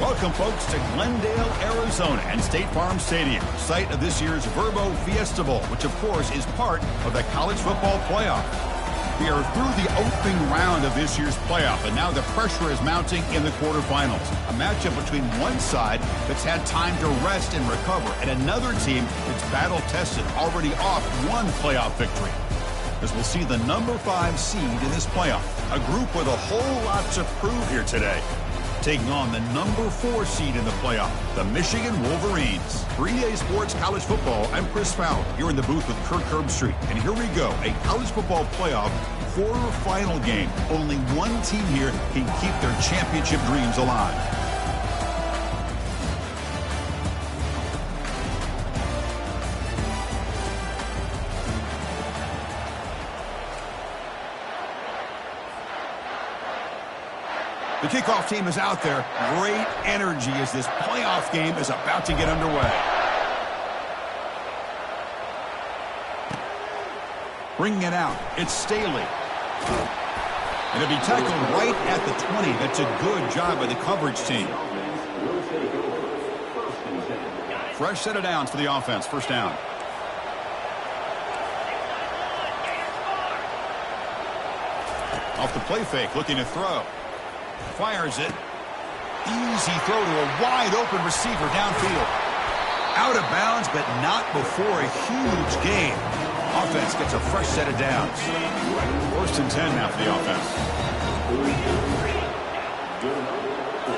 Welcome, folks, to Glendale, Arizona and State Farm Stadium, site of this year's Verbo Fiesta Bowl, which, of course, is part of the college football playoff. We are through the opening round of this year's playoff, and now the pressure is mounting in the quarterfinals. A matchup between one side that's had time to rest and recover, and another team that's battle-tested, already off one playoff victory. As we'll see the number 5 seed in this playoff, a group with a whole lot to prove here today. Taking on the number 4 seed in the playoff, the Michigan Wolverines. 3-Day Sports College Football, I'm Chris Fowler, here in the booth with Kirk Herbstreit. And here we go, a college football playoff quarterfinal game. Only one team here can keep their championship dreams alive. The kickoff team is out there. Great energy as this playoff game is about to get underway. Bringing it out, it's Staley. And it'll be tackled right at the 20. That's a good job by the coverage team. Fresh set of downs for the offense. First down. Off the play fake, looking to throw. Fires it. Easy throw to a wide-open receiver downfield. Out of bounds, but not before a huge gain. Offense gets a fresh set of downs. 1st and 10 now for the offense.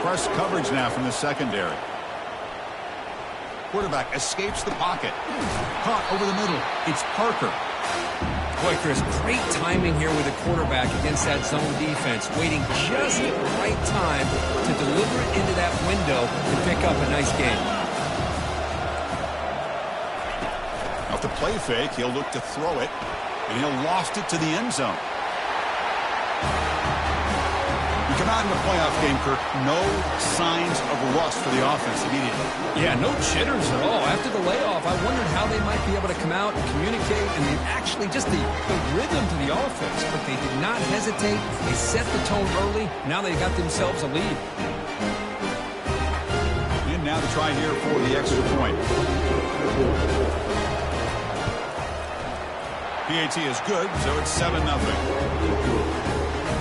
Press coverage now from the secondary. Quarterback escapes the pocket. Caught over the middle. It's Parker. Boy, Chris, great timing here with the quarterback against that zone defense, waiting just at the right time to deliver it into that window and pick up a nice gain. Off the play fake, he'll look to throw it, and he'll lost it to the end zone. You come out in the playoff game, Kirk, no signs of rust for the offense immediately. Yeah, no jitters at all. After the layoff, I wondered how they might be able to come out and communicate, and actually just the rhythm to the offense. But they did not hesitate. They set the tone early. Now they got themselves a lead. And now to try here for the extra point. PAT is good, so it's 7-0.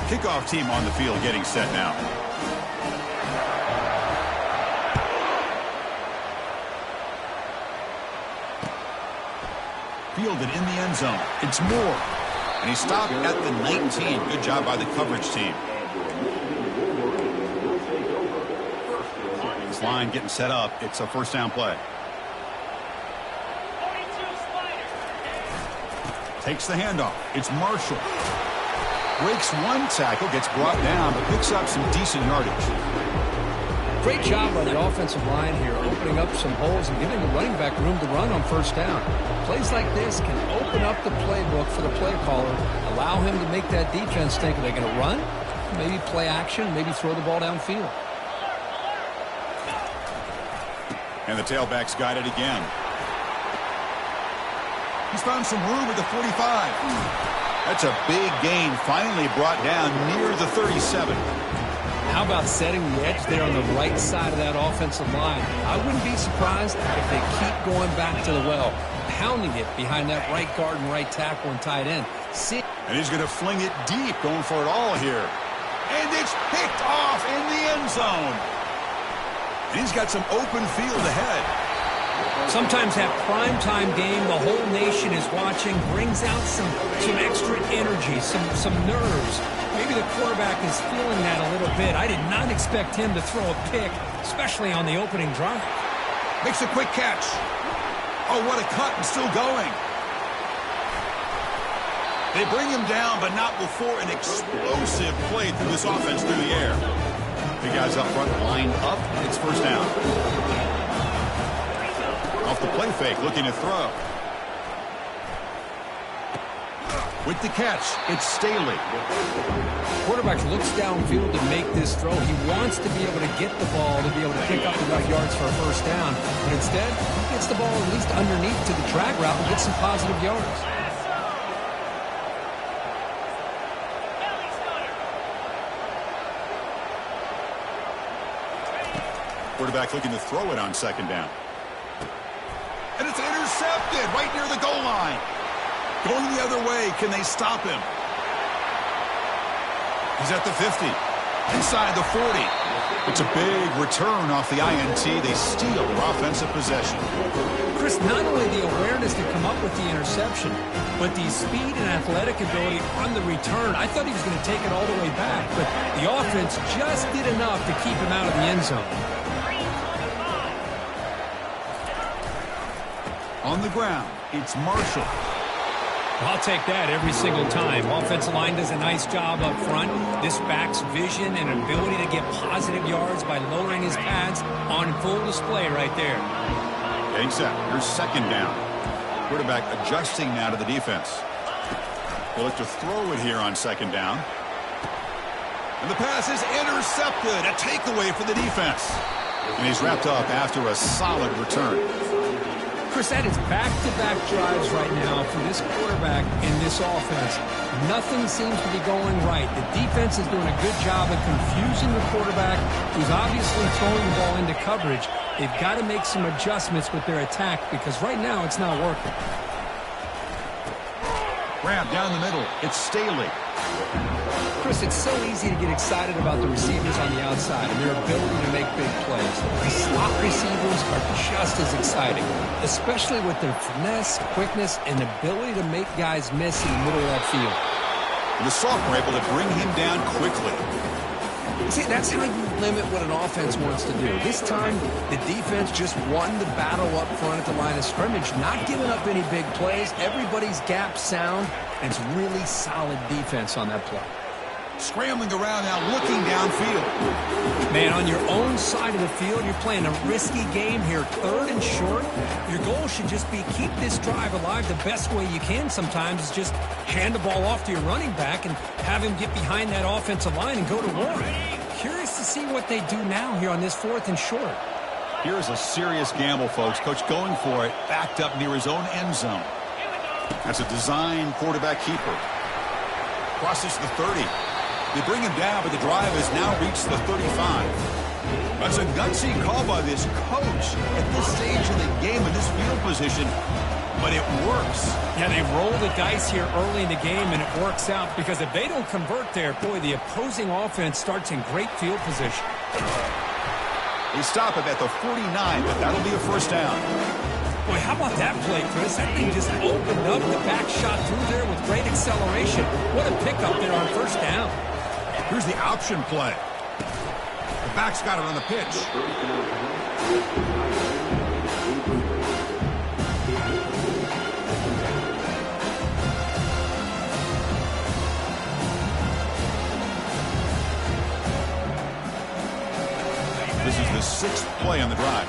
Kickoff team on the field getting set now. Fielded in the end zone. It's Moore. And he stopped at the 19. Good job by the coverage team. This line getting set up. It's a first down play. Takes the handoff. It's Marshall. Breaks one tackle, gets brought down, but picks up some decent yardage. Great job by the offensive line here, opening up some holes and giving the running back room to run on first down. Plays like this can open up the playbook for the play caller, allow him to make that defense think, are they going to run? Maybe play action, maybe throw the ball downfield. And the tailback's got it again. He's found some room at the 45. That's a big gain, finally brought down near the 37. How about setting the edge there on the right side of that offensive line? I wouldn't be surprised if they keep going back to the well, pounding it behind that right guard and right tackle and tight end. And he's going to fling it deep, going for it all here. And it's picked off in the end zone. And he's got some open field ahead. Sometimes that primetime game, the whole nation is watching, brings out some extra energy, some nerves. Maybe the quarterback is feeling that a little bit. I did not expect him to throw a pick, especially on the opening drive. Makes a quick catch. Oh, what a cut, and still going. They bring him down, but not before an explosive play through this offense through the air. The guys up front lined up. It's first down. Off the play fake, looking to throw. With the catch, it's Staley. Quarterback looks downfield to make this throw. He wants to be able to get the ball to be able to pick up enough yards for a first down. But instead, he gets the ball at least underneath to the drag route and gets some positive yards. Quarterback looking to throw it on second down. And it's intercepted right near the goal line. Going the other way. Can they stop him? He's at the 50. Inside the 40. It's a big return off the INT. They steal their offensive possession. Chris, not only the awareness to come up with the interception, but the speed and athletic ability on the return. I thought he was going to take it all the way back, but the offense just did enough to keep him out of the end zone. On the ground, it's Marshall. I'll take that every single time. Offensive line does a nice job up front. This back's vision and ability to get positive yards by lowering his pads on full display right there. Getting set. Here's second down. Quarterback adjusting now to the defense. He'll look to throw it here on second down. And the pass is intercepted. A takeaway for the defense. And he's wrapped up after a solid return. Chris, that is back-to-back drives right now for this quarterback in this offense. Nothing seems to be going right. The defense is doing a good job of confusing the quarterback, who's obviously throwing the ball into coverage. They've got to make some adjustments with their attack because right now it's not working. Grab down the middle. It's Staley. Chris, it's so easy to get excited about the receivers on the outside and their ability to make big plays. The slot receivers are just as exciting, especially with their finesse, quickness, and ability to make guys miss in the middle of that field. And the sophomore able to bring him down quickly. See, that's how you limit what an offense wants to do. This time, the defense just won the battle up front at the line of scrimmage, not giving up any big plays. Everybody's gap sound, and it's really solid defense on that play. Scrambling around now, looking downfield. Man, on your own side of the field, you're playing a risky game here, third and short. Your goal should just be keep this drive alive. The best way you can sometimes is just hand the ball off to your running back and have him get behind that offensive line and go to war. Curious to see what they do now here on this fourth and short. Here's a serious gamble, folks. Coach going for it, backed up near his own end zone. That's a design quarterback keeper. Crosses the 30. They bring him down, but the drive has now reached the 35. That's a gutsy call by this coach at this stage of the game in this field position, but it works. Yeah, they roll the dice here early in the game, and it works out because if they don't convert there, boy, the opposing offense starts in great field position. They stop him at the 49, but that'll be a first down. Boy, how about that play, Chris? That thing just opened up the back shot through there with great acceleration. What a pickup there on first down. Here's the option play. The back's got it on the pitch. This is the sixth play on the drive.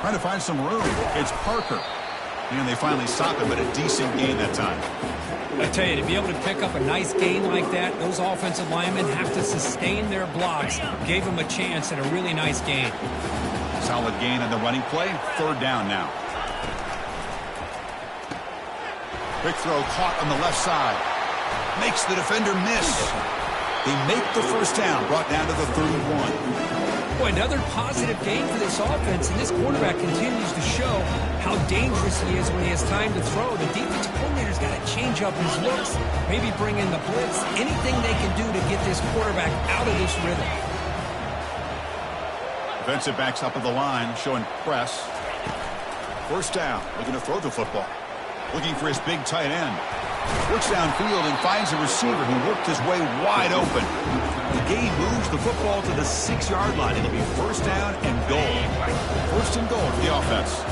Trying to find some room. It's Parker. And they finally stop him, but a decent gain that time. I tell you, to be able to pick up a nice gain like that, those offensive linemen have to sustain their blocks. Gave them a chance at a really nice gain. Solid gain on the running play. Third down now. Quick throw caught on the left side. Makes the defender miss. They make the first down, brought down to the 31. Boy, another positive gain for this offense, and this quarterback continues to show how dangerous he is when he has time to throw. The defensive coordinator's got to change up his looks, maybe bring in the blitz, anything they can do to get this quarterback out of this rhythm. Defensive backs up of the line, showing press. First down, looking to throw the football. Looking for his big tight end. Works downfield and finds a receiver who worked his way wide open. The gain moves the football to the 6-yard line. It'll be first down and goal. First and goal for the offense.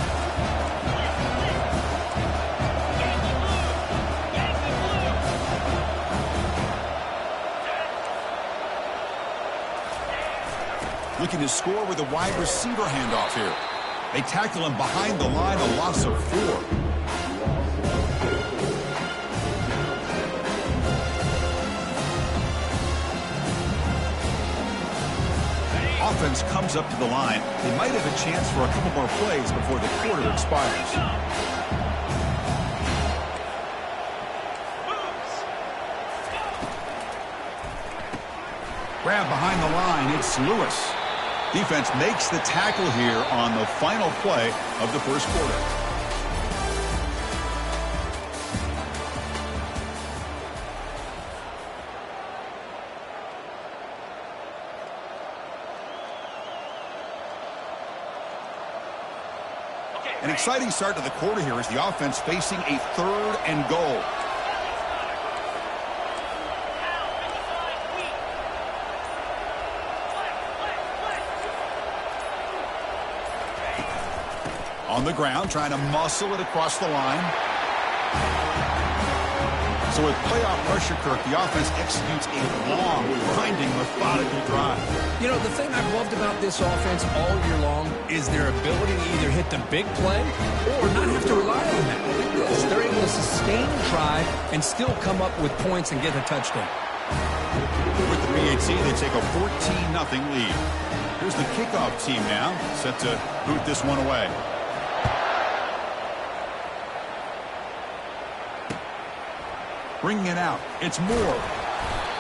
Looking to score with a wide receiver handoff here. They tackle him behind the line, a loss of 4. offense comes up to the line, they might have a chance for a couple more plays before the quarter expires. Grab behind the line, it's Lewis. Defense makes the tackle here on the final play of the first quarter. An exciting start to the quarter here as the offense facing a 3rd and goal. On the ground, trying to muscle it across the line. So with playoff pressure, Kirk, the offense executes a long, grinding, methodical drive. You know, the thing I've loved about this offense all year long is their ability to either hit the big play or not have to rely on that. Look at this. They're able to sustain the drive and still come up with points and get a touchdown. With the PAT, they take a 14-0 lead. Here's the kickoff team now, set to boot this one away. Bringing it out, it's Moore.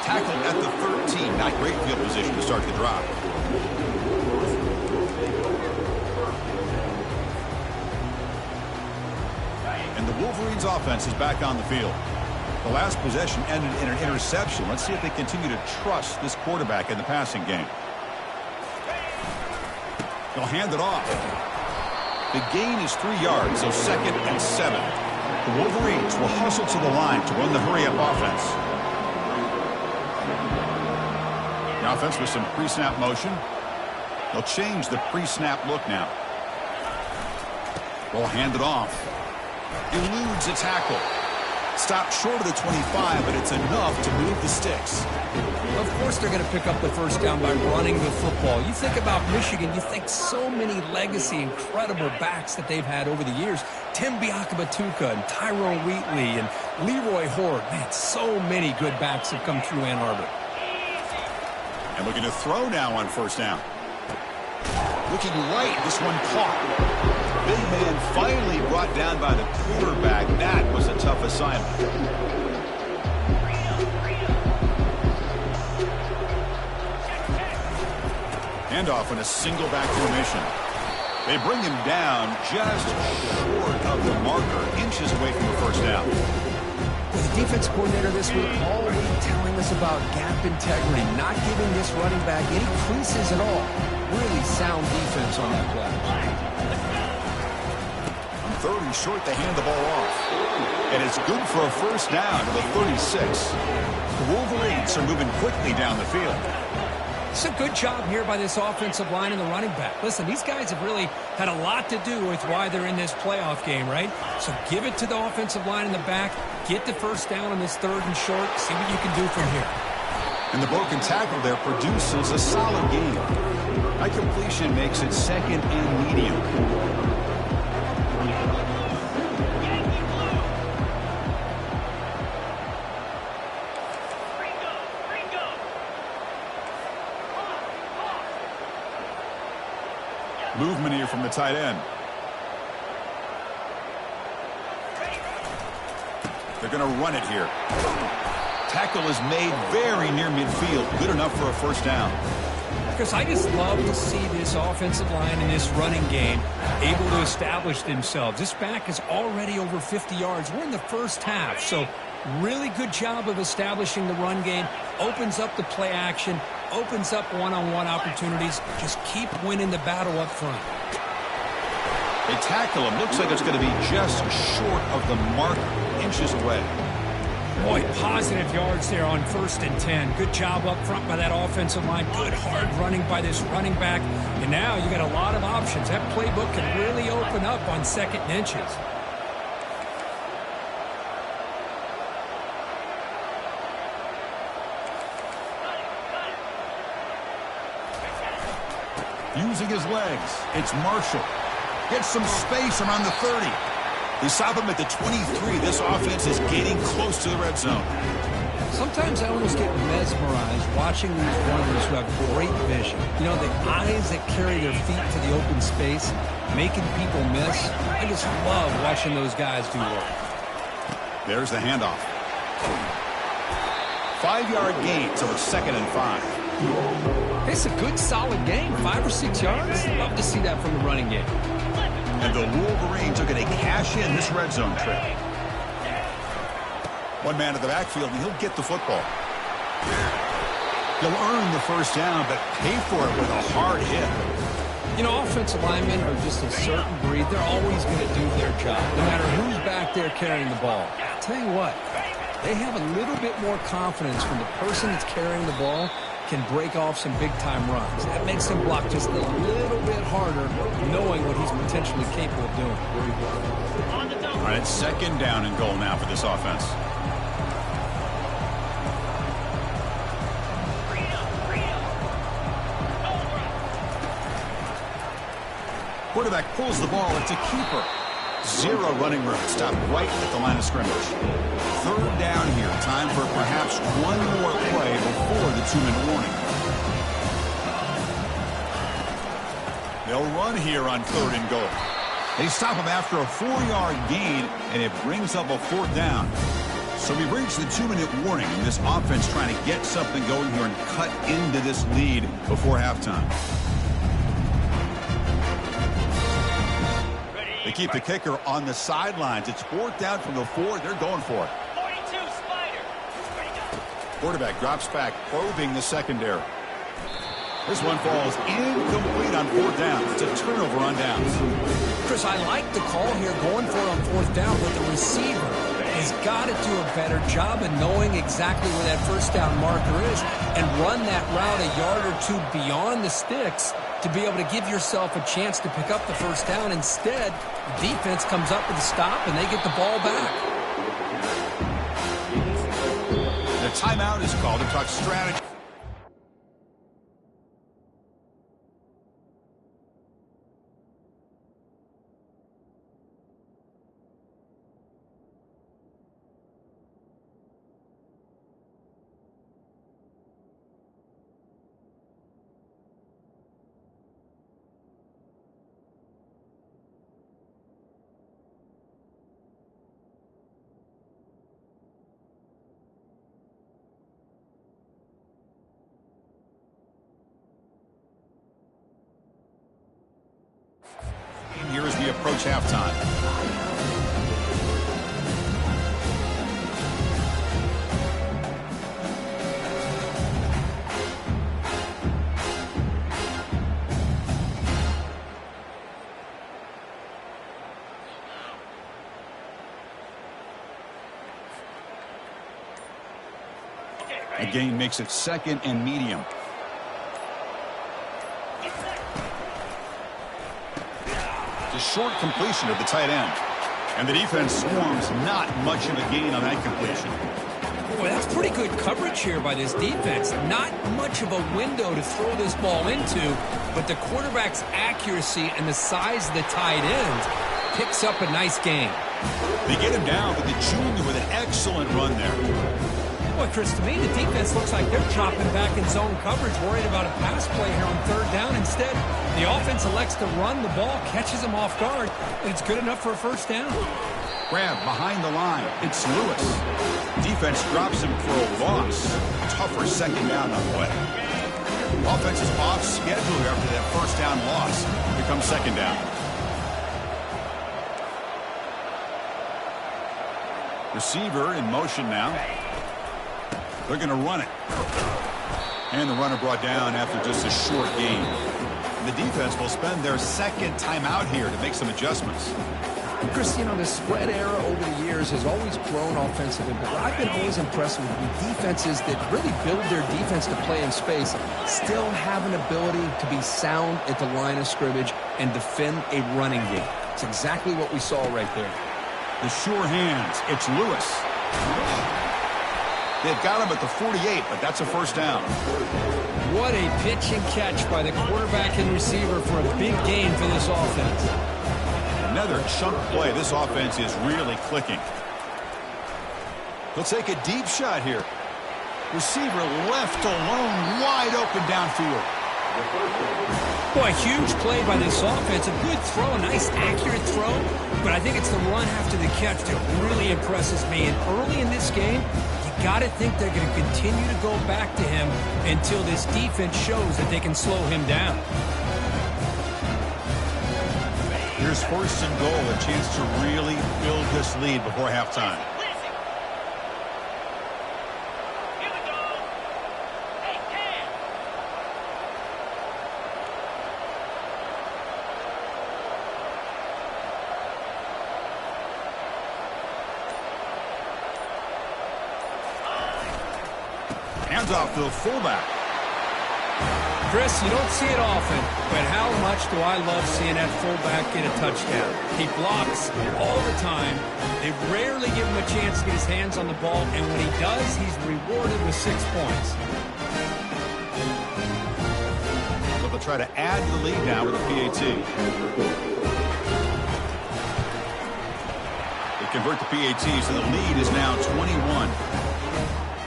Tackled at the 13. Not great field position to start the drive. And the Wolverines offense is back on the field. The last possession ended in an interception. Let's see if they continue to trust this quarterback in the passing game. They'll hand it off. The gain is 3 yards, so 2nd and 7. The Wolverines will hustle to the line to run the hurry-up offense. The offense with some pre-snap motion. They'll change the pre-snap look now. They'll hand it off. Eludes a tackle. Stopped short of the 25, but it's enough to move the sticks. Of course they're going to pick up the first down by running the football. You think about Michigan, you think so many legacy, incredible backs that they've had over the years. Tim Biakabatuka and Tyrone Wheatley and Leroy Horde. Man, so many good backs have come through Ann Arbor. And looking to throw now on first down. Looking right, this one caught. Big man finally brought down by the quarterback. That was a tough assignment. Handoff in a single back formation. They bring him down just short of the marker, inches away from the first down. The defense coordinator this week already telling us about gap integrity, not giving this running back any creases at all. Really sound defense on that play. On 3rd and short, they hand the ball off. And it's good for a first down to the 36. The Wolverines are moving quickly down the field. It's a good job here by this offensive line and the running back. Listen, these guys have really had a lot to do with why they're in this playoff game, right? So give it to the offensive line in the back. Get the first down on this 3rd and short. See what you can do from here. And the broken tackle there produces a solid gain. High completion makes it 2nd and medium. Movement here from the tight end. They're going to run it here. Tackle is made very near midfield. Good enough for a first down. Because I just love to see this offensive line in this running game able to establish themselves. This back is already over 50 yards. We're in the first half, so really good job of establishing the run game. Opens up the play action. Opens up one-on-one opportunities. Just keep winning the battle up front. They tackle him. Looks like it's going to be just short of the mark, inches away. Boy, positive yards there on 1st and 10. Good job up front by that offensive line. Good hard running by this running back. And now you got a lot of options. That playbook can really open up on 2nd and inches. Using his legs, it's Marshall. Gets some space around the 30. They stop him at the 23. This offense is getting close to the red zone. Sometimes I almost get mesmerized watching these runners who have great vision. You know, the eyes that carry their feet to the open space, making people miss. I just love watching those guys do work. There's the handoff. 5-yard gain, so it's 2nd and 5. It's a good, solid game. 5 or 6 yards. Love to see that from the running game. And the Wolverines are going to cash in this red zone trip. One man in the backfield, and he'll get the football. He'll earn the first down, but pay for it with a hard hit. You know, offensive linemen are just a certain breed. They're always going to do their job, no matter who's back there carrying the ball. I'll tell you what, they have a little bit more confidence when the person that's carrying the ball can break off some big-time runs. That makes him block just a little bit harder, knowing what he's potentially capable of doing. All right, it's 2nd down and goal now for this offense. Quarterback pulls the ball. It's a keeper. 0 running room. Stopped right at the line of scrimmage. 3rd down here. Time for perhaps one more play before the 2-minute warning. They'll run here on 3rd and goal. They stop him after a 4-yard gain, and it brings up a 4th down. So we reach the 2-minute warning, and this offense trying to get something going here and cut into this lead before halftime. They keep the kicker on the sidelines. It's 4th down from the 4. They're going for it. 42, Spider. Quarterback drops back, probing the secondary. This one falls incomplete on 4th down. It's a turnover on downs. Chris, I like the call here going for it on 4th down, but the receiver has got to do a better job of knowing exactly where that first down marker is and run that route a yard or 2 beyond the sticks to be able to give yourself a chance to pick up the first down. Instead, the defense comes up with a stop, and they get the ball back. The timeout is called to talk strategy. Here as we approach halftime. The gain makes it 2nd and medium. A short completion of the tight end. And the defense swarms. Not much of a gain on that completion. Boy, that's pretty good coverage here by this defense. Not much of a window to throw this ball into, but the quarterback's accuracy and the size of the tight end picks up a nice gain. They get him down, but the junior with an excellent run there. Boy, Chris, to me, the defense looks like they're dropping back in zone coverage, worried about a pass play here on 3rd down. Instead, the offense elects to run the ball, catches them off guard, and it's good enough for a first down. Grab behind the line. It's Lewis. Defense drops him for a loss. Tougher 2nd down on the way. Offense is off schedule after that first down loss. Here comes 2nd down. Receiver in motion now. They're going to run it. And the runner brought down after just a short gain. The defense will spend their 2nd timeout here to make some adjustments. Chris, you know, the spread era over the years has always grown offensively, but I've been always impressed with defenses that really build their defense to play in space, still have an ability to be sound at the line of scrimmage and defend a running game. It's exactly what we saw right there. The sure hands. It's Lewis. They've got him at the 48, but that's a first down. What a pitch and catch by the quarterback and receiver for a big gain for this offense. Another chunk play. This offense is really clicking. He'll take a deep shot here. Receiver left alone, wide open downfield. Boy, huge play by this offense. A good throw, a nice accurate throw. But I think it's the run after the catch that really impresses me. And early in this game, you got to think they're going to continue to go back to him until this defense shows that they can slow him down. Here's first and goal, a chance to really build this lead before halftime. Hands off to the fullback. Chris, you don't see it often, but how much do I love seeing that fullback get a touchdown? He blocks all the time. They rarely give him a chance to get his hands on the ball, and when he does, he's rewarded with 6 points. So they'll try to add to the lead now with a PAT. They convert the PAT, so the lead is now 21.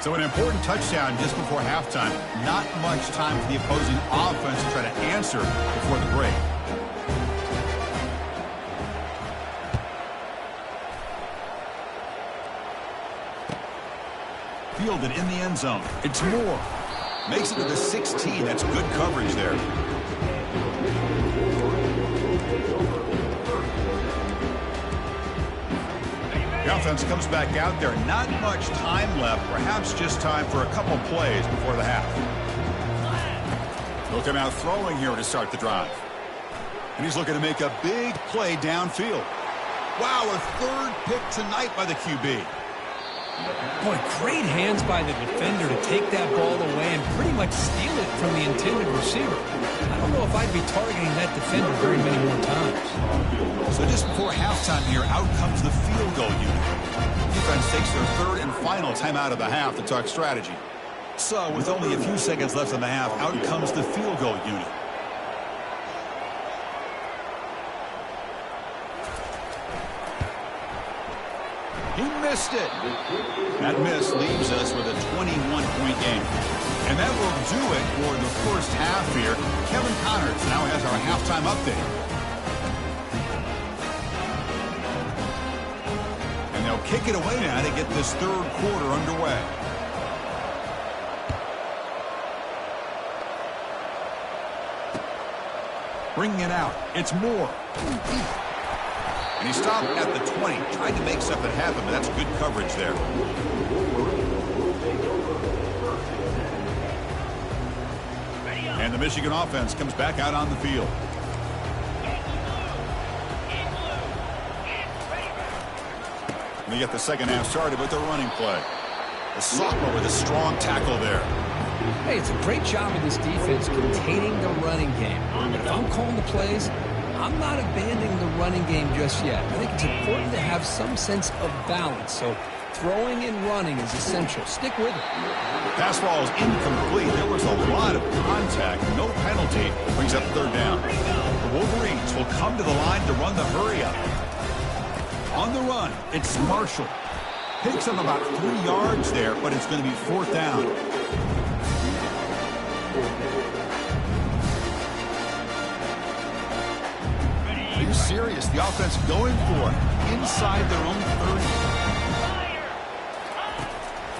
So an important touchdown just before halftime. Not much time for the opposing offense to try to answer before the break. Fielded in the end zone. It's Moore. Makes it to the 16. That's good coverage there. The offense comes back out there. Not much time left. Perhaps just time for a couple plays before the half. They'll come out throwing here to start the drive. And he's looking to make a big play downfield. Wow, a third pick tonight by the QB. Boy, great hands by the defender to take that ball away and pretty much steal it from the intended receiver. I don't know if I'd be targeting that defender very many more times. So just before halftime here, out comes the field goal unit. Defense takes their third and final timeout of the half to talk strategy. So with only a few seconds left in the half, out comes the field goal unit. He missed it. That miss leaves us with a 21-point game. And that will do it for the first half here. Kevin Connors now has our halftime update. And they'll kick it away now to get this third quarter underway. Bringing it out. It's Moore. And he stopped at the 20, tried to make something happen, but that's good coverage there. And the Michigan offense comes back out on the field. And they get the second half started with the running play. The sophomore with a strong tackle there. Hey, it's a great job of this defense containing the running game. But if I'm calling the plays, I'm not abandoning the running game just yet. I think it's important to have some sense of balance. So throwing and running is essential. Stick with it. Pass ball is incomplete. There was a lot of contact. No penalty. Brings up third down. The Wolverines will come to the line to run the hurry up. On the run, it's Marshall. Picks up about 3 yards there, but it's going to be fourth down. Are you serious? The offense going for it inside their own 30.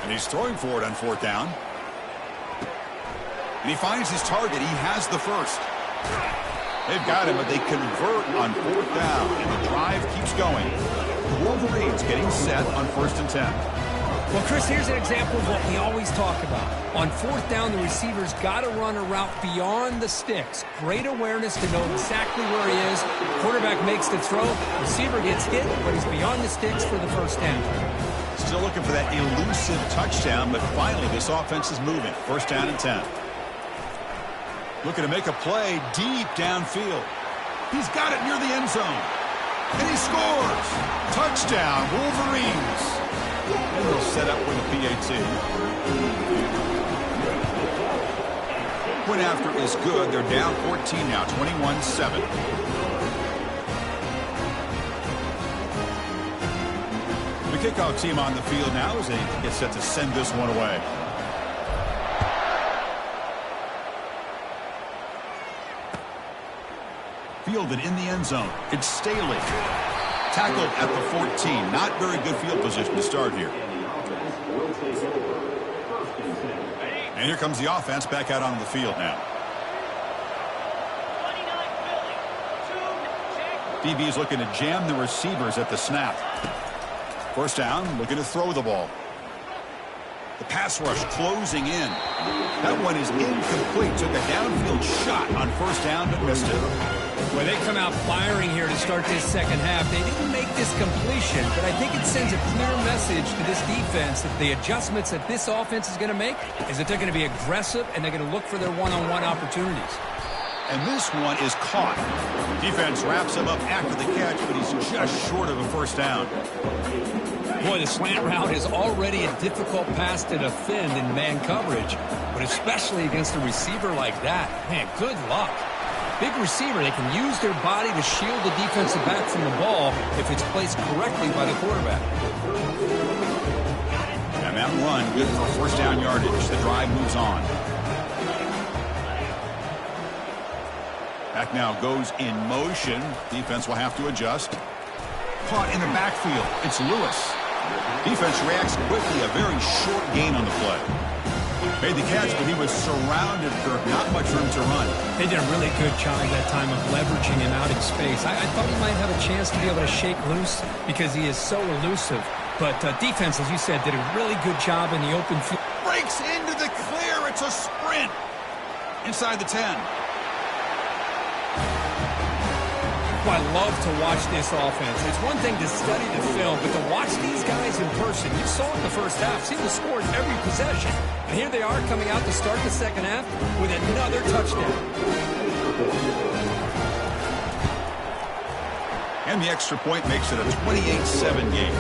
And he's throwing for it on fourth down. And he finds his target. He has the first. They've got him, but they convert on fourth down. And the drive keeps going. The Wolverines getting set on first and 10. Well, Chris, here's an example of what we always talk about. On fourth down, the receiver's got to run a route beyond the sticks. Great awareness to know exactly where he is. Quarterback makes the throw. Receiver gets hit, but he's beyond the sticks for the first down. Still looking for that elusive touchdown, but finally this offense is moving. First down and 10. Looking to make a play deep downfield. He's got it near the end zone. And he scores. Touchdown, Wolverines. And they'll set up with a PAT. Point after is good. They're down 14 now, 21-7. The kickoff team on the field now as they get set to send this one away. Fielded in the end zone. It's Staley. Tackled at the 14. Not very good field position to start here. And here comes the offense back out on the field now. DB is looking to jam the receivers at the snap. First down, looking to throw the ball. The pass rush closing in. That one is incomplete. Took a downfield shot on first down, but missed it. Well, they come out firing here to start this second half. They didn't make this completion, but I think it sends a clear message to this defense that the adjustments that this offense is going to make is that they're going to be aggressive and they're going to look for their one-on-one opportunities. And this one is caught. Defense wraps him up after the catch, but he's just short of a first down. Boy, the slant route is already a difficult pass to defend in man coverage, but especially against a receiver like that. Man, good luck. Big receiver, they can use their body to shield the defensive back from the ball if it's placed correctly by the quarterback. And that run, good for first down yardage. The drive moves on. Back now goes in motion. Defense will have to adjust. Caught in the backfield. It's Lewis. Defense reacts quickly. A very short gain on the play. Made the catch, but he was surrounded, Kirk. Not much room to run. They did a really good job that time of leveraging him out in space. I thought he might have a chance to be able to shake loose because he is so elusive. But defense, as you said, did a really good job in the open field. Breaks into the clear. It's a sprint. Inside the 10. I love to watch this offense. It's one thing to study the film, but to watch these guys in person, you saw in the first half, see the scores every possession. And here they are coming out to start the second half with another touchdown. And the extra point makes it a 28-7 game.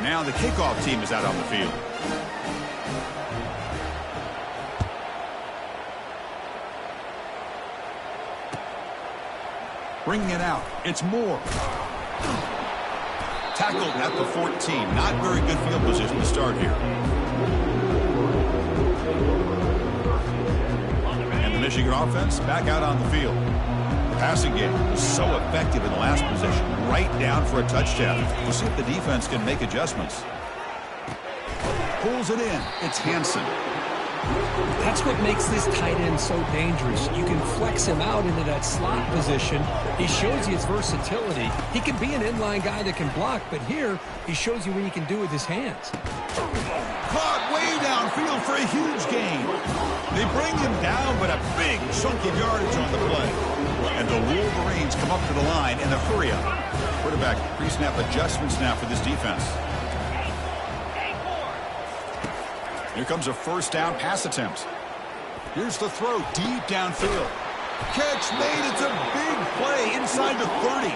Now the kickoff team is out on the field. Bringing it out. It's Moore. Tackled at the 14. Not very good field position to start here. And the Michigan offense back out on the field. The passing game was so effective in the last possession. Right down for a touchdown. We'll see if the defense can make adjustments. Pulls it in. It's Hansen. That's what makes this tight end so dangerous. You can flex him out into that slot position. He shows you his versatility. He can be an inline guy that can block, but here he shows you what he can do with his hands. Caught way downfield for a huge gain. They bring him down, but a big chunk of yardage on the play. And the Wolverines come up to the line in the hurry-up. Quarterback pre-snap adjustments now for this defense. Here comes a first down pass attempt. Here's the throw deep downfield. Catch made. It's a big play inside the 30.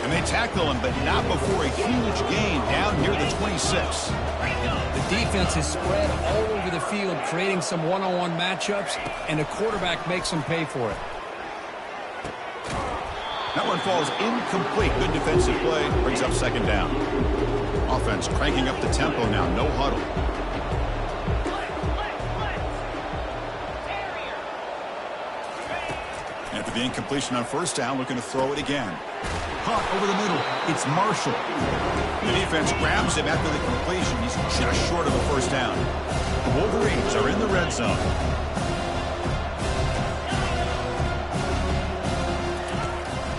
And they tackle him, but not before a huge gain down near the 26. The defense is spread all over the field, creating some one-on-one matchups, and the quarterback makes them pay for it. That one falls incomplete. Good defensive play. Brings up second down. Offense cranking up the tempo now. No huddle. After the incompletion on first down, looking to throw it again. Caught over the middle. It's Marshall. The defense grabs him after the completion. He's just short of a first down. The Wolverines are in the red zone.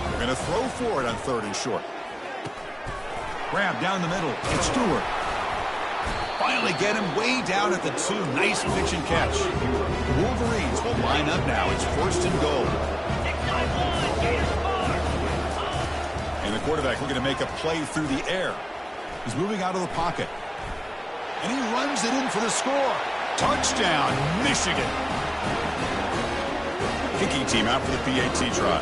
They're going to throw for it on third and short. Grab down the middle. It's Stewart. Finally get him way down at the 2. Nice pitch and catch. The Wolverines will line up now. It's first and goal. And the quarterback looking to make a play through the air. He's moving out of the pocket. And he runs it in for the score. Touchdown, Michigan. Kicking team out for the PAT try.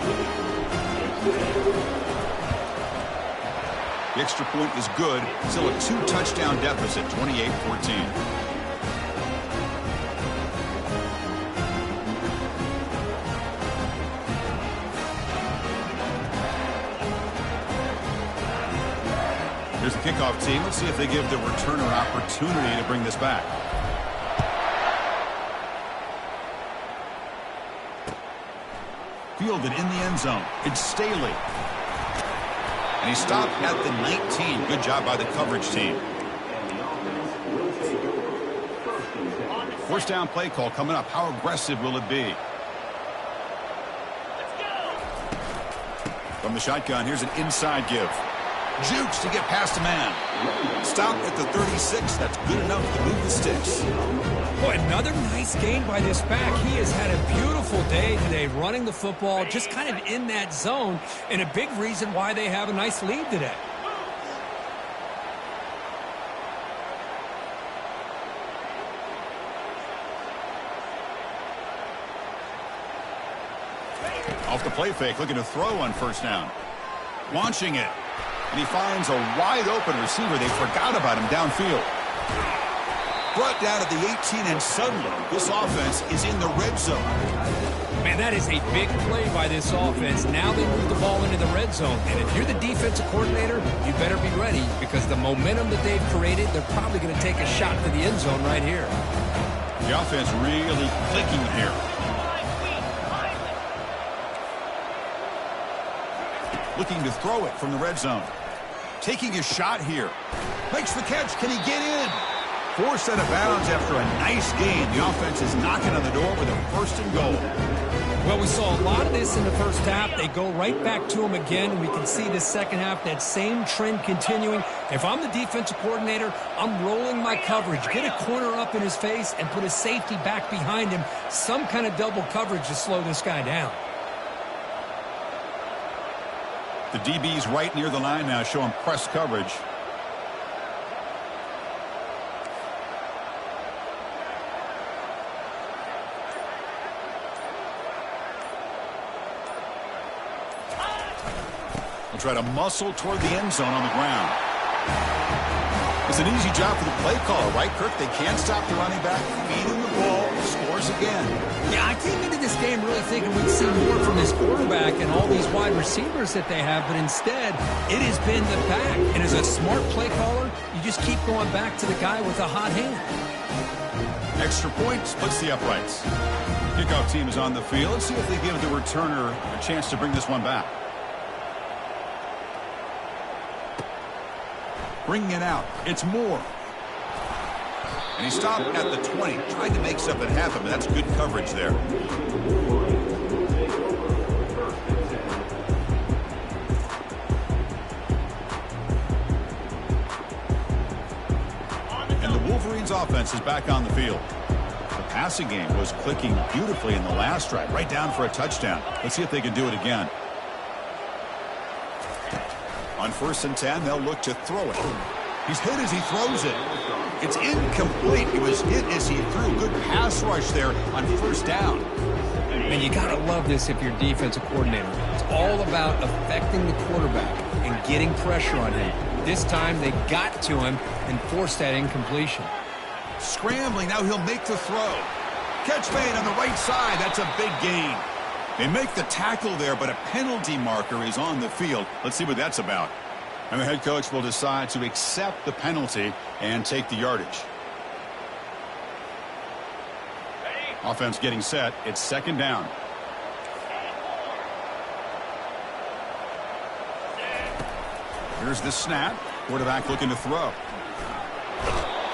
The extra point is good. Still a 2-touchdown deficit, 28-14. Here's the kickoff team. Let's see if they give the returner an opportunity to bring this back. fielded in the end zone. It's Staley. And he stopped at the 19. Good job by the coverage team. First down play call coming up. How aggressive will it be? From the shotgun, here's an inside give. Jukes to get past a man. Stop at the 36. That's good enough to move the sticks. Boy, another nice gain by this back. He has had a beautiful day today running the football, just kind of in that zone, and a big reason why they have a nice lead today. Off the play fake, looking to throw on first down. Launching it. And he finds a wide-open receiver. They forgot about him downfield. Brought down at the 18, and suddenly this offense is in the red zone. Man, that is a big play by this offense. Now they move the ball into the red zone. And if you're the defensive coordinator, you better be ready because the momentum that they've created, they're probably going to take a shot to the end zone right here. The offense really clicking here. Looking to throw it from the red zone. Taking a shot here. Makes the catch. Can he get in? Forced out of bounds after a nice gain. The offense is knocking on the door with a first and goal. Well, we saw a lot of this in the first half. They go right back to him again, and we can see the second half, that same trend continuing. If I'm the defensive coordinator, I'm rolling my coverage. Get a corner up in his face and put a safety back behind him. Some kind of double coverage to slow this guy down. The DB's right near the line now, showing press coverage. We'll try to muscle toward the end zone on the ground. It's an easy job for the play caller, right, Kirk? They can't stop the running back. Feed him the ball, scores again. Yeah, I came into this game really thinking we'd see more from this quarterback and all these wide receivers that they have, but instead, it has been the back. And as a smart play caller, you just keep going back to the guy with a hot hand. Extra point splits the uprights. Kickoff team is on the field. Let's see if they give the returner a chance to bring this one back. Bringing it out. It's Moore. And he stopped at the 20. Tried to make something happen, but that's good coverage there. And the Wolverines offense is back on the field. The passing game was clicking beautifully in the last drive. Right down for a touchdown. Let's see if they can do it again. On 1st and 10, they'll look to throw it. He's hit as he throws it. It's incomplete. He was hit as he threw. Good pass rush there on 1st down. And you got to love this if you're a defensive coordinator. It's all about affecting the quarterback and getting pressure on him. This time they got to him and forced that incompletion. Scrambling. Now he'll make the throw. Catch made on the right side. That's a big gain. They make the tackle there, but a penalty marker is on the field. Let's see what that's about. And the head coach will decide to accept the penalty and take the yardage. Offense getting set. It's 2nd down. Here's the snap. Quarterback looking to throw.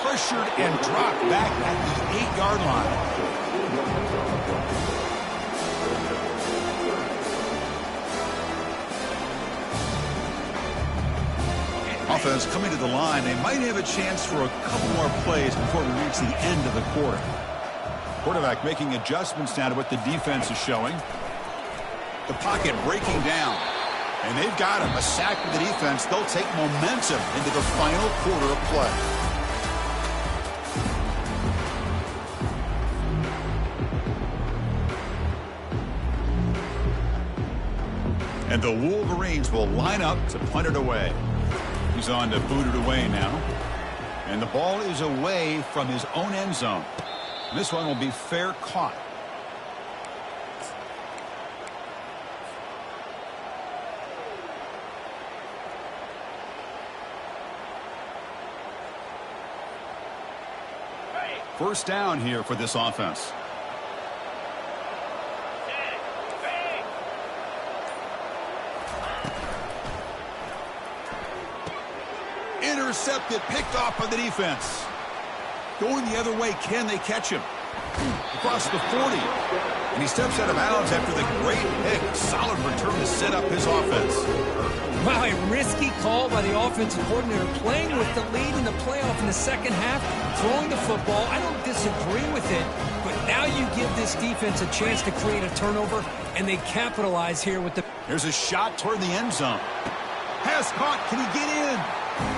Pressured and dropped back at the 8-yard line. Offense coming to the line. They might have a chance for a couple more plays before we reach the end of the quarter. Quarterback making adjustments now to what the defense is showing. The pocket breaking down. And they've got him. A sack with the defense. They'll take momentum into the final quarter of play. And the Wolverines will line up to punt it away. He's on to boot it away now. And the ball is away from his own end zone. This one will be fair caught. First down here for this offense. Intercepted, picked off by the defense. Going the other way, can they catch him? Across the 40. And he steps out of bounds after the great pick. Solid return to set up his offense. Wow, a risky call by the offensive coordinator, playing with the lead in the playoff in the second half, throwing the football. I don't disagree with it, but now you give this defense a chance to create a turnover, and they capitalize here with the... Here's a shot toward the end zone. Pass caught. Can he get in?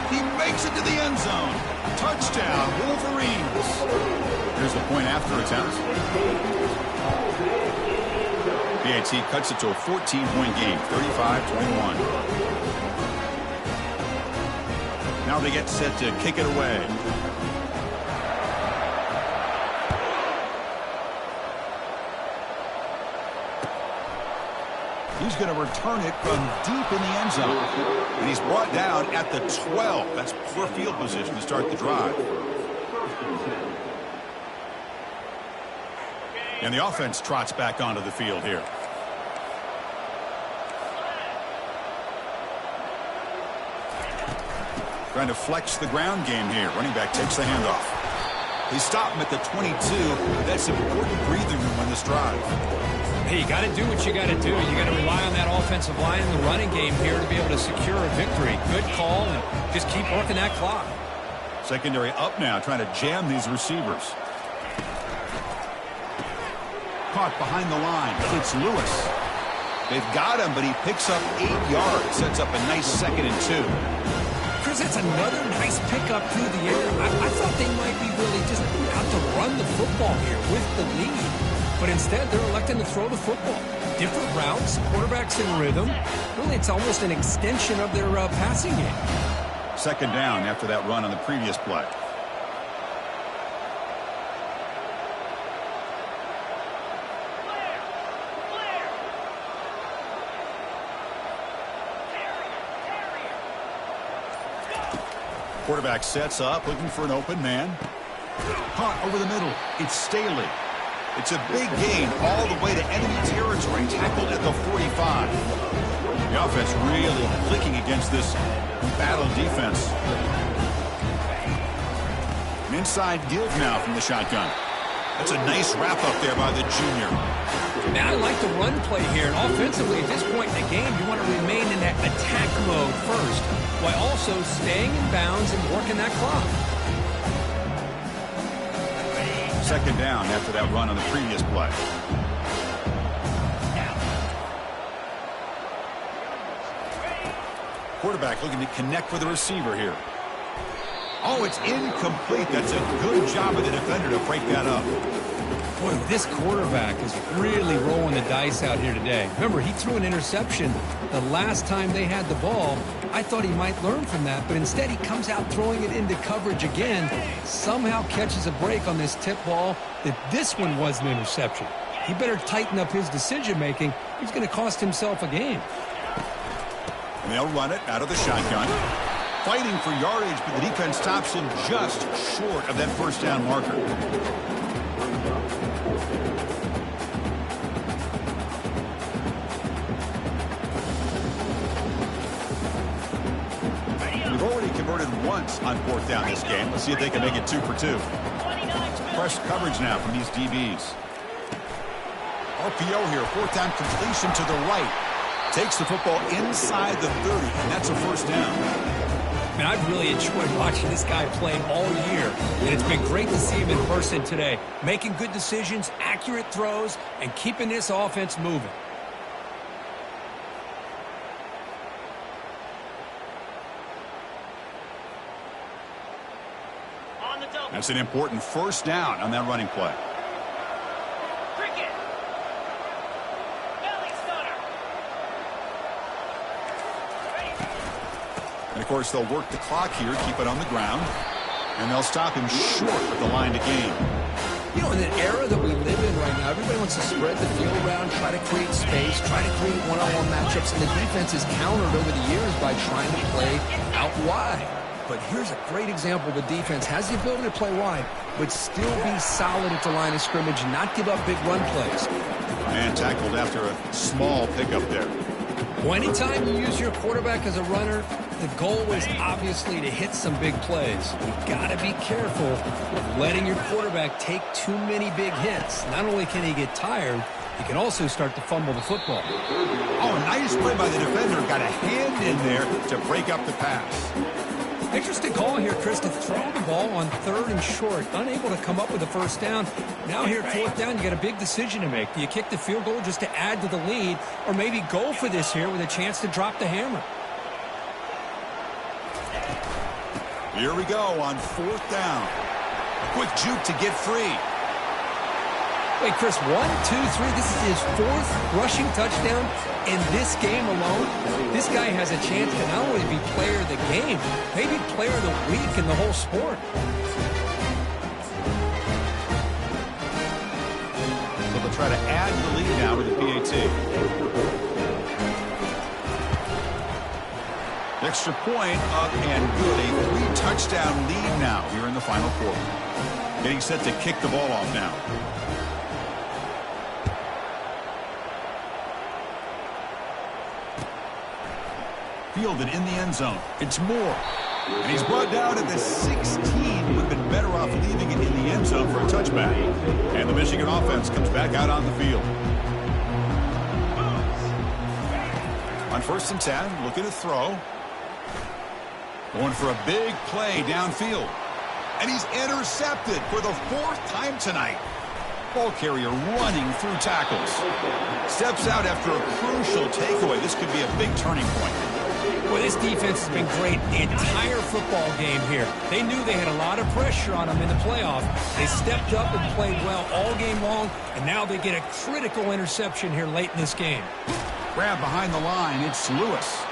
He makes it to the end zone. Touchdown, Wolverines. Here's the point after attempt. BAT cuts it to a 14-point game, 35-21. Now they get set to kick it away. He's going to return it from deep in the end zone. And he's brought down at the 12. That's poor field position to start the drive. And the offense trots back onto the field here. Trying to flex the ground game here. Running back takes the handoff. They stop him at the 22. That's important breathing room on this drive. Hey, you got to do what you got to do. You got to rely on that offensive line in the running game here to be able to secure a victory. Good call, and just keep working that clock. Secondary up now, trying to jam these receivers. Caught behind the line. It's Lewis. They've got him, but he picks up 8 yards. Sets up a nice 2nd and 2. Chris, that's another nice pickup through the air. I thought they might be really just out to run the football here with the lead. But instead, they're electing to throw the football. Different routes, quarterbacks in rhythm. Really, it's almost an extension of their passing game. 2nd down after that run on the previous play. Quarterback sets up, looking for an open man. Caught over the middle. It's Staley. It's a big gain all the way to enemy territory. Tackled at the 45. The offense really clicking against this battle defense. An inside give now from the shotgun. That's a nice wrap up there by the junior. Man, I like the run play here. And offensively, at this point in the game, you want to remain in that attack mode first, while also staying in bounds and working that clock. 2nd down after that run on the previous play. Quarterback looking to connect with the receiver here. Oh, it's incomplete. That's a good job of the defender to break that up. Boy, this quarterback is really rolling the dice out here today. Remember, he threw an interception the last time they had the ball. I thought he might learn from that, but instead he comes out throwing it into coverage again. Somehow catches a break on this tip ball that this one was an interception. He better tighten up his decision-making. He's going to cost himself a game. And they'll run it out of the shotgun. Fighting for yardage, but the defense stops him just short of that 1st down marker. We've already converted once on 4th down this game. Let's see if they can make it 2 for 2. Fresh coverage now from these DBs. RPO here, 4th down completion to the right. Takes the football inside the 30, and that's a 1st down. Man, I've really enjoyed watching this guy play all year, and it's been great to see him in person today. Making good decisions, accurate throws, and keeping this offense moving. That's an important 1st down on that running play. And, of course, they'll work the clock here, keep it on the ground, and they'll stop him short of the line to gain. You know, in the era that we live in right now, everybody wants to spread the field around, try to create space, try to create one-on-one matchups, and the defense is countered over the years by trying to play out wide. But here's a great example. The defense has the ability to play wide, but still be solid at the line of scrimmage and not give up big run plays. And tackled after a small pickup there. Well, anytime you use your quarterback as a runner, The goal is obviously to hit some big plays. You've got to be careful of letting your quarterback take too many big hits. Not only can he get tired, he can also start to fumble the football. Oh, nice play by the defender. Got a hand in there to break up the pass. Interesting call here, Chris, to throw the ball on 3rd and short. Unable to come up with a first down. Now here at 4th down, you got a big decision to make. Do you kick the field goal just to add to the lead, or maybe go for this here with a chance to drop the hammer? Here we go on 4th down. Quick juke to get free. Wait, Chris, 1, 2, 3. This is his 4th rushing touchdown in this game alone. This guy has a chance to not only be player of the game, maybe player of the week in the whole sport. So they'll try to add the lead now with the PAT. Extra point up and good. A 3-touchdown lead now here in the final quarter. Getting set to kick the ball off now. Fielded in the end zone. It's Moore. And he's brought down at the 16. Would have been better off leaving it in the end zone for a touchback. And the Michigan offense comes back out on the field. On 1st and 10, looking to throw. Going for a big play downfield. And he's intercepted for the 4th time tonight. Ball carrier running through tackles. Steps out after a crucial takeaway. This could be a big turning point. Well, this defense has been great the entire football game here. They knew they had a lot of pressure on them in the playoff. They stepped up and played well all game long, and now they get a critical interception here late in this game. Grab behind the line. It's Lewis.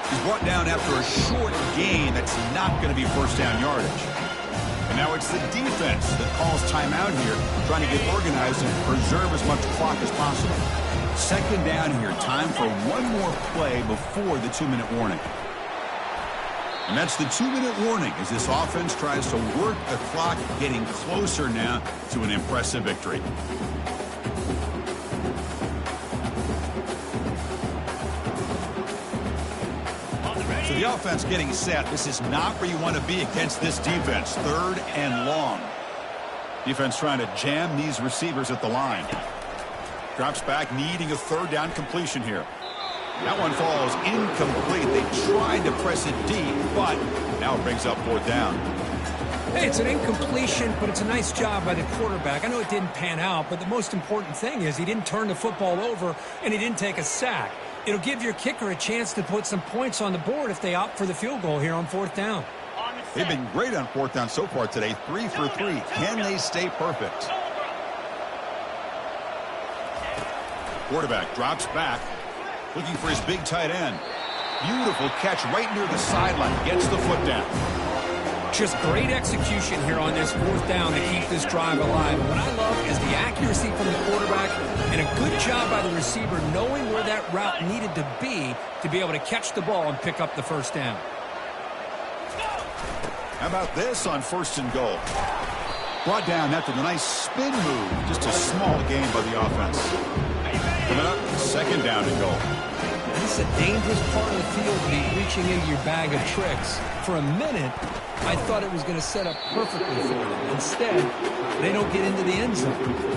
He's brought down after a short gain that's not going to be first down yardage. And now it's the defense that calls timeout here, trying to get organized and preserve as much clock as possible. 2nd down here. Time for one more play before the 2-minute warning. And that's the 2-minute warning as this offense tries to work the clock, getting closer now to an impressive victory. So the offense getting set. This is not where you want to be against this defense. 3rd and long. Defense trying to jam these receivers at the line. Drops back, needing a 3rd down completion here. That one falls incomplete. They tried to press it deep, but now it brings up 4th down. Hey, it's an incompletion, but it's a nice job by the quarterback. I know it didn't pan out, but the most important thing is he didn't turn the football over and he didn't take a sack. It'll give your kicker a chance to put some points on the board if they opt for the field goal here on 4th down. They've been great on 4th down so far today. 3 for 3. Can they stay perfect? Quarterback drops back, looking for his big tight end. Beautiful catch right near the sideline. Gets the foot down. Just great execution here on this 4th down to keep this drive alive. And what I love is the accuracy from the quarterback and a good job by the receiver knowing where that route needed to be able to catch the ball and pick up the 1st down. How about this on 1st and goal? Brought down after the nice spin move. Just a small gain by the offense. Coming up, 2nd down and goal. This is a dangerous part of the field to be reaching into your bag of tricks. For a minute, I thought it was going to set up perfectly for them. Instead, they don't get into the end zone.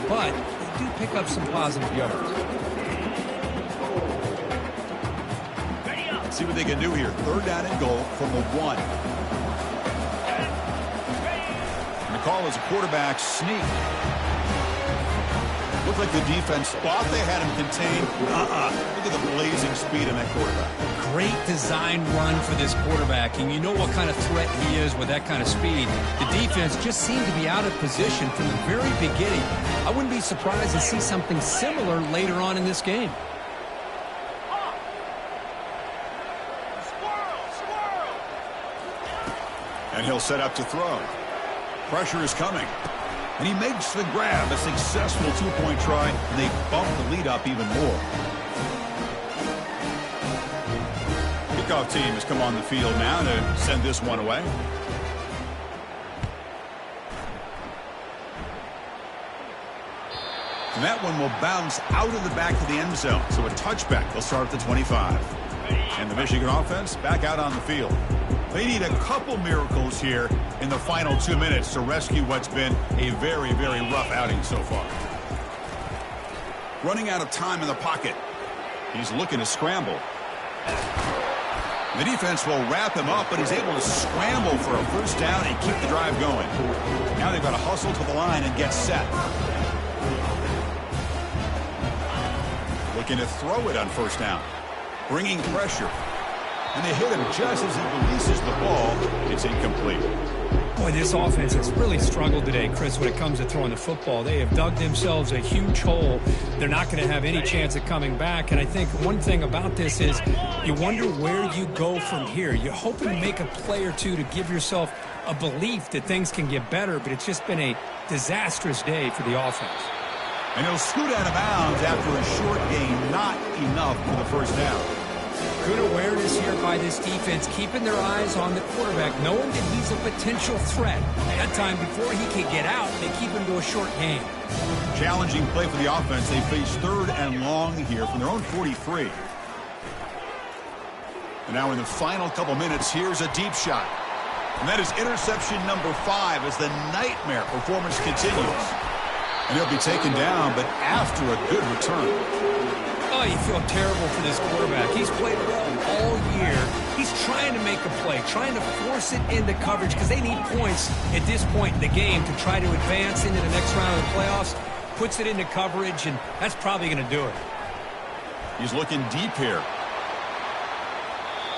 But they do pick up some positive yards. See what they can do here. 3rd down and goal from the 1. And the call is a quarterback sneak. Looked like the defense thought they had him contained. Look at the blazing speed in that quarterback. Great design run for this quarterback, and you know what kind of threat he is with that kind of speed. The defense just seemed to be out of position from the very beginning. I wouldn't be surprised to see something similar later on in this game. And he'll set up to throw. Pressure is coming. And he makes the grab, a successful 2-point try, and they bump the lead up even more. Kickoff team has come on the field now to send this one away. And that one will bounce out of the back of the end zone. So a touchback. They'll start at the 25. And the Michigan offense back out on the field. They need a couple miracles here in the final 2 minutes to rescue what's been a very, very rough outing so far. Running out of time in the pocket. He's looking to scramble. The defense will wrap him up, but he's able to scramble for a first down and keep the drive going. Now they've got to hustle to the line and get set. Looking to throw it on first down. Bringing pressure. And they hit him just as he releases the ball. It's incomplete. Boy, this offense has really struggled today, Chris, when it comes to throwing the football. They have dug themselves a huge hole. They're not going to have any chance of coming back. And I think one thing about this is you wonder where you go from here. You're hoping to make a play or two to give yourself a belief that things can get better, but it's just been a disastrous day for the offense. And he'll scoot out of bounds after a short gain, not enough for the first down. Good awareness here by this defense, keeping their eyes on the quarterback, knowing that he's a potential threat. That time before he can get out, they keep him to a short game. Challenging play for the offense. They face 3rd and long here from their own 43. And now in the final couple minutes, here's a deep shot. And that is interception number 5 as the nightmare performance continues. And he'll be taken down, but after a good return. Oh, you feel terrible for this quarterback. He's played well all year. He's trying to make a play, trying to force it into coverage because they need points at this point in the game to try to advance into the next round of the playoffs. Puts it into coverage, and that's probably going to do it. He's looking deep here.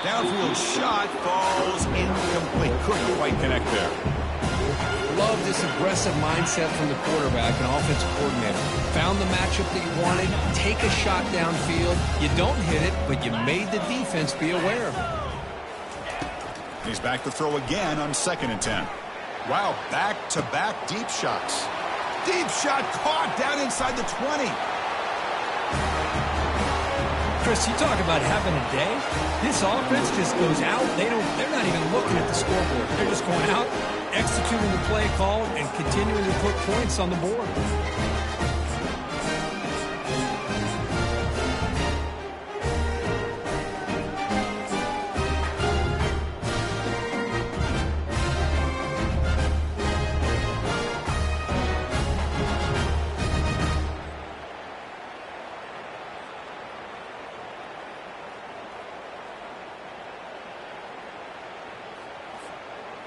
Downfield shot falls incomplete. Couldn't quite connect there. Love this aggressive mindset from the quarterback and offensive coordinator. Found the matchup that you wanted, take a shot downfield. You don't hit it, but you made the defense be aware of it. He's back to throw again on 2nd and 10. Wow, back-to-back deep shots. Deep shot caught down inside the 20. Chris, you talk about having a day. This offense just goes out. They're not even looking at the scoreboard. They're just going out, executing the play call, and continuing to put points on the board.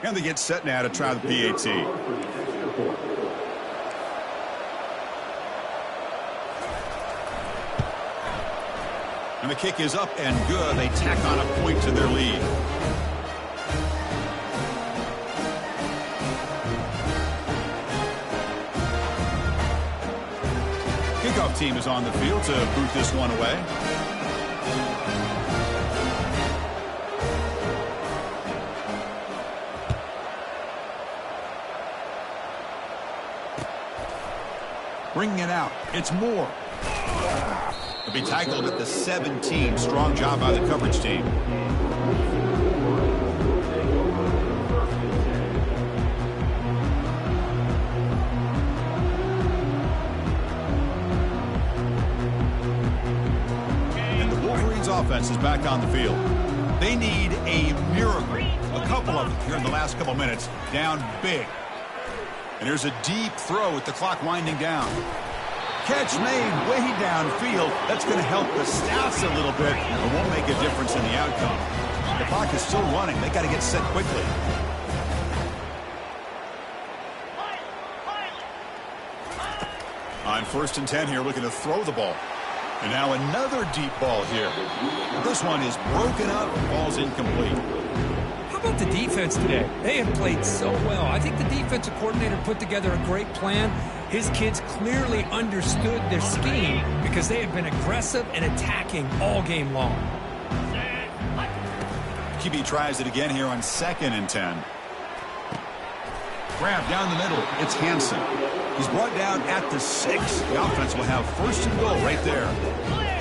And they get set now to try the PAT. And the kick is up and good. They tack on a point to their lead. Kickoff team is on the field to boot this one away. Bringing it out. It's Moore. He'll be tackled at the 17. Strong job by the coverage team. And the Wolverines offense is back on the field. They need a miracle. A couple of them here in the last couple minutes. Down big. And here's a deep throw with the clock winding down. Catch made way downfield. That's going to help the stats a little bit, but won't make a difference in the outcome. The clock is still running. They got to get set quickly. On 1st and 10 here, looking to throw the ball. And now another deep ball here. This one is broken up, falls incomplete. How about the defense today? They have played so well. I think the defensive coordinator put together a great plan. His kids clearly understood their scheme because they have been aggressive and attacking all game long. QB tries it again here on 2nd and 10. Grab down the middle. It's Hansen. He's brought down at the 6. The offense will have 1st and goal right there.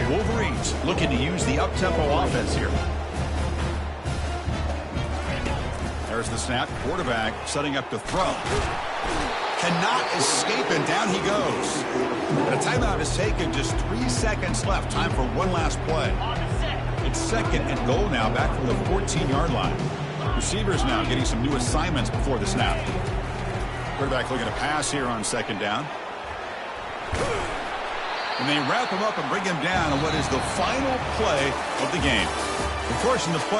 Wolverines looking to use the up-tempo offense here. There's the snap. Quarterback setting up to throw. Cannot escape, and down he goes. And a timeout is taken. Just 3 seconds left. Time for one last play. It's second and goal now, back from the 14-yard line. Receivers now getting some new assignments before the snap. Quarterback looking to pass here on second down. And they wrap him up and bring him down on what is the final play of the game. Of course, in the playoffs,